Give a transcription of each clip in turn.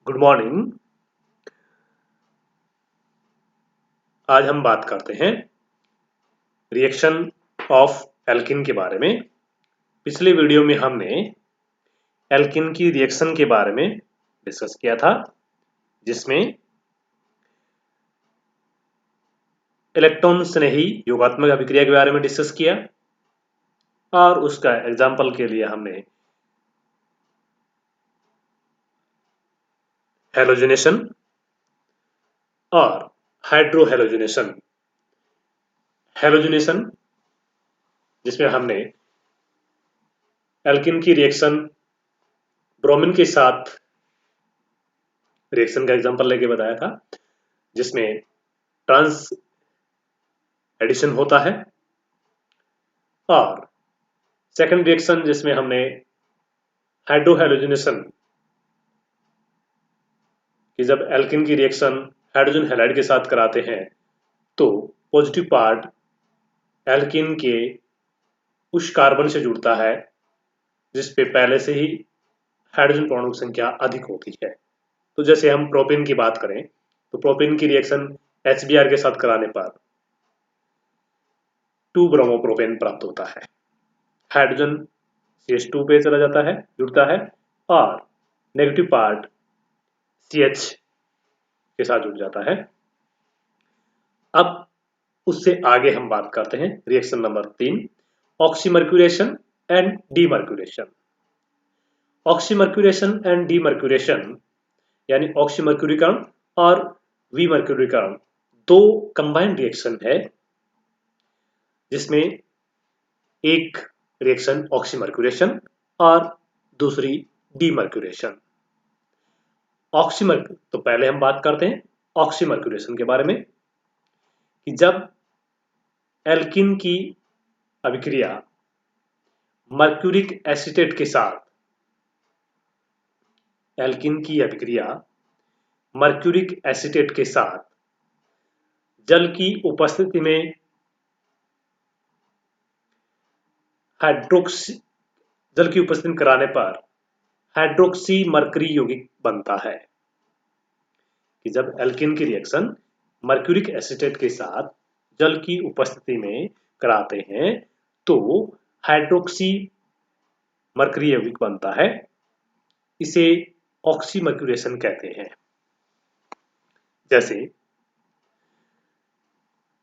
Good morning. आज हम बात करते हैं रिएक्शन ऑफ एल्किन के बारे में। पिछले वीडियो में हमने एल्किन की रिएक्शन के बारे में डिस्कस किया था, जिसमें इलेक्ट्रॉन स्नेही योगात्मक अभिक्रिया के बारे में डिस्कस किया और उसका एग्जाम्पल के लिए हमने हेलोजिनेशन और हाइड्रोहेलोजिनेशन हेलोजिनेशन जिसमें हमने एल्किन की रिएक्शन ब्रोमीन के साथ रिएक्शन का एग्जाम्पल लेके बताया था, जिसमें ट्रांस एडिशन होता है। और सेकंड रिएक्शन जिसमें हमने हाइड्रोहेलोजिनेशन कि जब एल्किन की रिएक्शन हाइड्रोजन हैलाइड के साथ कराते हैं तो पॉजिटिव पार्ट एल्किन के उस कार्बन से जुड़ता है जिस पे पहले से ही हाइड्रोजन परमाणु की संख्या अधिक होती है। तो जैसे हम प्रोपेन की बात करें तो प्रोपेन की रिएक्शन HBr के साथ कराने पर 2 ब्रोमोप्रोपेन प्राप्त होता है। हाइड्रोजन CH2 पे चला जाता है, जुड़ता है और नेगेटिव पार्ट CH के साथ जुड़ जाता है। अब उससे आगे हम बात करते हैं reaction number 3, oxymercuration and demercuration. Oxymercuration and demercuration यानी ऑक्सीमर्क्यूरीकरण और विमर्क्यूरीकरण दो कंबाइंड रिएक्शन है, जिसमें एक रिएक्शन ऑक्सीमर्क्यूरेशन और दूसरी डीमर्क्यूरेशन। तो पहले हम बात करते हैं ऑक्सीमर्क्यूरेशन के बारे में कि जब एल्किन की अभिक्रिया मर्क्यूरिक एसीटेट के साथ मर्क्यूरिक एसीटेट के साथ जल की उपस्थिति में जल की उपस्थिति कराने पर हाइड्रोक्सी मर्करी यौगिक बनता है। कि जब एल्किन की रिएक्शन मर्क्यूरिक एसीटेट के साथ जल की उपस्थिति में कराते हैं तो हाइड्रोक्सी मर्करी यौगिक बनता है। इसे ऑक्सीमर्क्यूरेशन कहते हैं। जैसे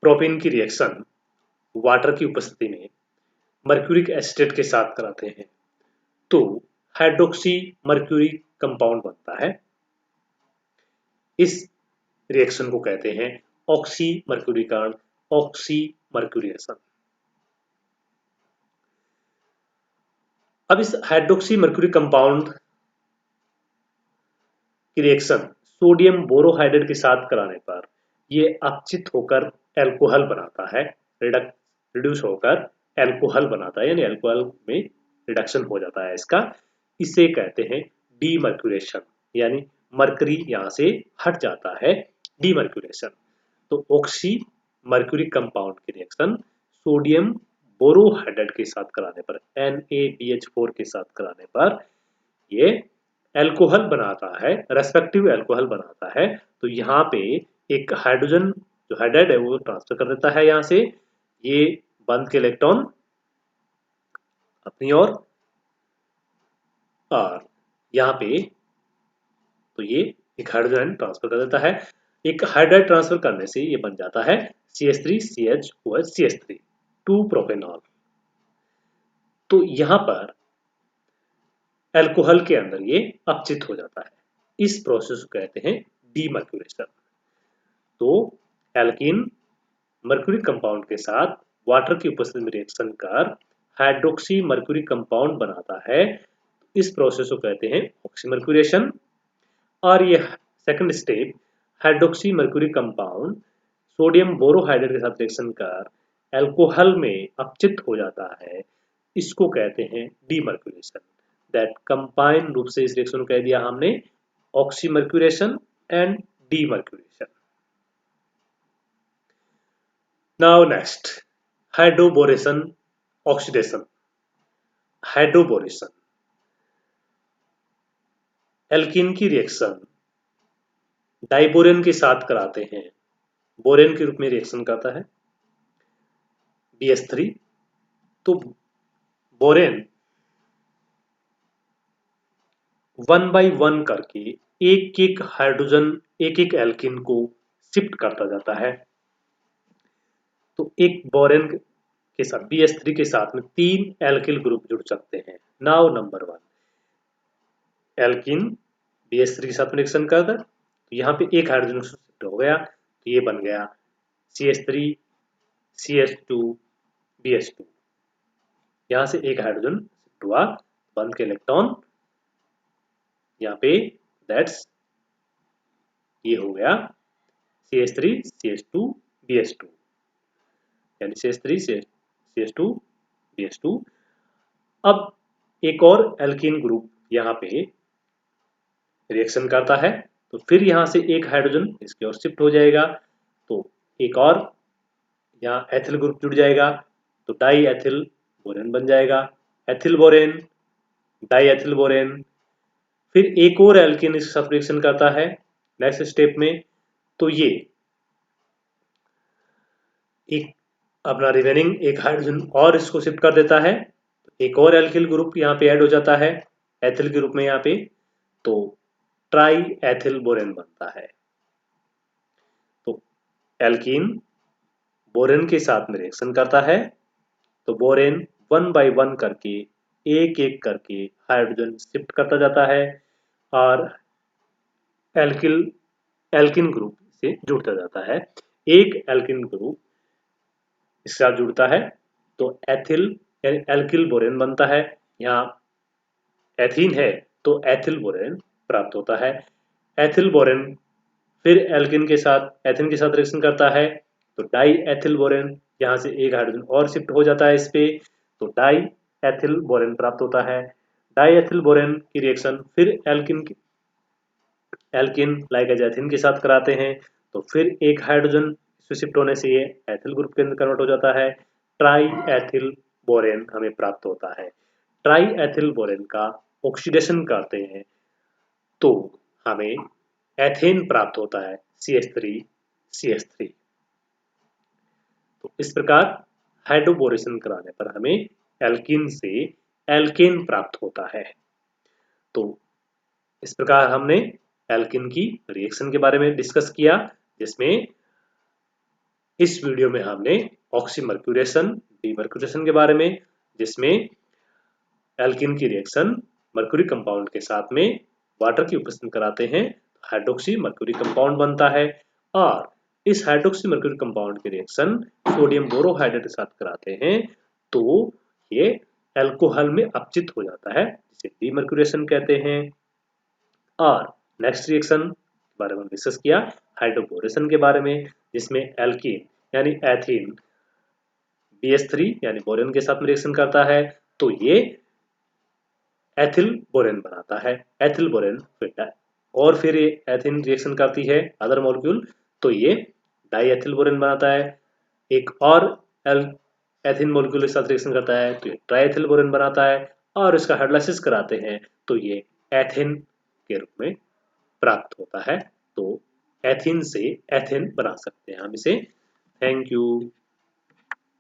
प्रोपेन की रिएक्शन वाटर की उपस्थिति में मर्क्यूरिक एसीटेट के साथ कराते हैं तो हाइड्रोक्सी मर्क्यूरी कंपाउंड बनता है। इस रिएक्शन को कहते हैं ऑक्सीमर्क्यूरीकरण, ऑक्सीमर्क्यूरेशन। अब इस हाइड्रोक्सी मर्क्यूरी कंपाउंड की रिएक्शन सोडियम बोरोहाइड्रेट के साथ कराने पर यह अपचित होकर एल्कोहल बनाता है, रिड्यूस होकर एल्कोहल बनाता है, यानी एल्कोहल में रिडक्शन हो जाता है इसका। इसे कहते हैं डीमर्क्यूरेशन, यानी मर्करी यहां से हट जाता है, डीमर्क्यूरेशन। तो ऑक्सी मर्क्यूरी कंपाउंड की रिएक्शन सोडियम बोरोहाइड्रेट के साथ कराने पर NaBH4 के साथ कराने पर ये एल्कोहल बनाता है, रेस्पेक्टिव एल्कोहल बनाता है। तो यहाँ पे एक हाइड्रोजन जो हाइड्राइड है वो ट्रांसफर कर देता है यहाँ से, ये बंद के इलेक्ट्रॉन अपनी ओर, और यहाँ पे तो ये एक हाइड्रोजन ट्रांसफर कर देता है। एक हाइड्राइड ट्रांसफर करने से ये बन जाता है CH3CHOH CH3 2 प्रोपेनॉल। तो यहाँ पर एल्कोहल के अंदर ये अपचित हो जाता है। इस प्रोसेस को कहते हैं डीमर्क्यूरेशन। तो एल्कीन मर्क्यूरी कंपाउंड के साथ वाटर की उपस्थिति में रिएक्शन कर हाइड्रोक्सी मर्क्यूरी कंपाउंड बनाता है। इस प्रोसेस को कहते हैं ऑक्सीमर्क्यूरेशन। और ये second step hydroxy mercury compound sodium borohydrate के साथ रिएक्शन कर एल्कोहल में अपचित हो जाता है, इसको कहते हैं डीमर्क्यूरेशन। दैट कंबाइन रूप से इस रिएक्शन को कह दिया हमने oxymercuration and demercuration. Now next hydroboration oxidation. Hydroboration alkene की रिएक्शन डाइबोरेन के साथ कराते हैं, बोरेन के रूप में रिएक्शन करता है BH3। तो बोरेन 1 बाई 1 करके एक एक हाइड्रोजन, एक एक एल्किन को शिफ्ट करता जाता है। तो एक बोरेन के साथ BH3 के साथ में 3 एल्किल ग्रुप जुड़ सकते हैं। नाउ नंबर 1, एल्किन BH3 के साथ में रिएक्शन करता है, तो यहाँ पे एक हाइड्रोजन शिफ्ट हो गया, तो ये बन गया CH3 CH2 BH2। यहाँ से एक हाइड्रोजन शिफ्ट हुआ, बंद के इलेक्ट्रॉन यहाँ पे दैट्स ये हो गया CH3 CH2 BH2, यानी CH3 CH2 BH2। अब एक और एल्कीन ग्रुप यहाँ पे रिएक्शन करता है, तो फिर यहाँ से एक हाइड्रोजन इसकी ओर शिफ्ट हो जाएगा, तो एक और यहाँ एथिल ग्रुप जुड़ जाएगा, तो डाई एथिल बोरेन बन जाएगा, ethyl borane, die ethyl borane. फिर एक और एल्कीन इसके साथ रिएक्शन करता है नेक्स्ट स्टेप में, तो ये एक अपना रिमेनिंग एक हाइड्रोजन और इसको शिफ्ट कर देता है, एक और एल्किल ग्रुप यहाँ पे ऐड हो जाता है एथिल के रूप में यहाँ पे, तो ट्राई एथिल बोरेन बनता है। तो एल्कीन बोरेन के साथ में रिएक्शन करता है, तो बोरेन 1 बाई 1 करके एक एक करके हाइड्रोजन शिफ्ट करता जाता है और एल्किन ग्रुप से जुड़ता जाता है। एक एल्किन ग्रुप इसके साथ जुड़ता है तो एथिल यानी एल्किल बोरेन बनता है। यहाँ एथीन है तो एथिल बोरेन प्राप्त होता है। एथिल बोरेन फिर एल्किन के साथ एथिन के साथ रिएक्शन करता है, तो डाई एथिल बोरेन, यहाँ से एक हाइड्रोजन और शिफ्ट हो जाता है इस पे, तो डाई एथिल बोरेन प्राप्त होता है। डाई एथिल बोरेन की रिएक्शन फिर एल्किन लाइक एथिन के साथ कराते हैं, तो फिर एक हाइड्रोजन शिफ्ट होने से ये एथिल ग्रुप के अंदर कन्वर्ट हो जाता है। ट्राई एथिल बोरेन हमें प्राप्त होता है। ट्राई एथिल बोरेन का ऑक्सीडेशन करते हैं तो हमें एथेन प्राप्त होता है CH3 तो इस प्रकार हाइड्रोबोरेशन कराने पर हमें एल्कीन से एल्केन प्राप्त होता है। तो इस प्रकार हमने एल्कीन की रिएक्शन के बारे में डिस्कस किया, जिसमें इस वीडियो में हमने ऑक्सीमर्क्यूरेशन डीमर्क्यूरेशन के बारे में, जिसमें एल्कीन की रिएक्शन मर्क्यूरी कंपाउंड के साथ में वाटर की उपस्थिति कराते हैं, हाइड्रोक्सी मर्क्यूरी कंपाउंड बनता है। और इस हाइड्रोक्सी मर्क्यूरी कंपाउंड की रिएक्शन सोडियम बोरोहाइड्रेट के साथ कराते हैं तो ये एल्कोहल में अपचित हो जाता है, जिसे डीमर्क्यूरेशन कहते हैं। और नेक्स्ट रिएक्शन के बारे में डिस्कस किया हाइड्रोबोरेशन के बारे में, जिसमें एल्कीन यानी एथीन BH3 यानी बोरेन के साथ में रिएक्शन करता है, तो ये एथिल बोरेन बनाता है। एथिल बोरेन फिर ये एथीन रिएक्शन करती है अदर मॉलिक्यूल, तो ये डाई एथिल बोरेन बनाता है। एक और एथीन मॉलिक्यूल के साथ रिएक्शन करता है तो ये ट्राई एथिल बोरेन बनाता है, और इसका हाइड्रोलाइसिस कराते हैं तो ये एथेन के रूप में प्राप्त होता है। तो एथीन से एथेन बना सकते हैं हम इसे। Thank you.